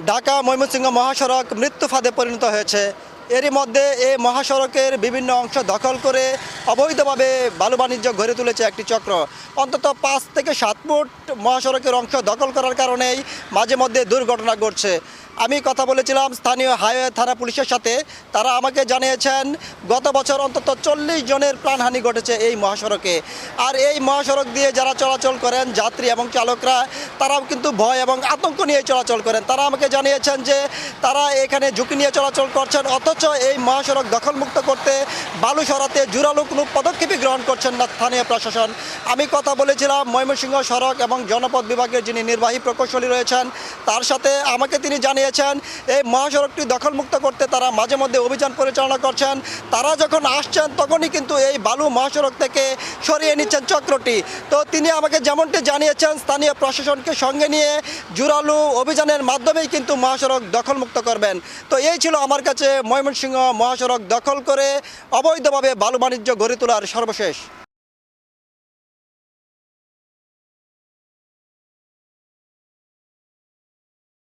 ঢাকা ময়মনসিংহ মহাসড়ক মৃত্যু ফাঁদে পরিণত হয়েছে। এরই মধ্যে এই মহাসড়কের বিভিন্ন অংশ দখল করে অবৈধভাবে বালু বাণিজ্য গড়ে তুলেছে একটি চক্র। অন্তত 5 থেকে 7 ফুট মহাসড়কের অংশ দখল করার কারণেই মাঝে মধ্যে দুর্ঘটনা ঘটছে। আমি কথা বলেছিলাম স্থানীয় হাইওয়ে থানা পুলিশের সাথে। তারা আমাকে জানিয়েছেন গত বছর অন্তত 40 জনের প্রাণহানি ঘটেছে এই মহাসড়কে। আর এই মহাসড়ক দিয়ে যারা চলাচল করেন যাত্রী এবং চালকরা, তারাও কিন্তু ভয় এবং আতঙ্ক নিয়ে চলাচল করেন। তারা আমাকে জানিয়েছেন যে তারা এখানে ঝুঁকি নিয়ে চলাচল করছেন, অথচ এই মহাসড়ক দখলমুক্ত করতে বালু সরাতে জোরালো কোনো পদক্ষেপই গ্রহণ করছেন না স্থানীয় প্রশাসন। আমি কথা বলেছিলাম ময়মনসিংহ সড়ক এবং জনপথ বিভাগের যিনি নির্বাহী প্রকৌশলী রয়েছেন তার সাথে। আমাকে তিনি জানিয়েছেন এই মহাসড়কটি দখলমুক্ত করতে তারা মাঝে মধ্যে অভিযান পরিচালনা করছেন। তারা যখন আসছেন তখনই কিন্তু এই বালু মহাসড়ক থেকে সরিয়ে নিচ্ছেন চক্রটি। তো তিনি আমাকে যেমনটি জানিয়েছেন স্থানীয় প্রশাসনকে সঙ্গে নিয়ে জোরালো অভিযানের মাধ্যমেই কিন্তু মহাসড়ক দখলমুক্ত করবেন। তো এই ছিল আমার কাছে ময়মনসিংহ মহাসড়ক দখল করে অবৈধভাবে বালু বাণিজ্য গড়ে তোলার সর্বশেষ।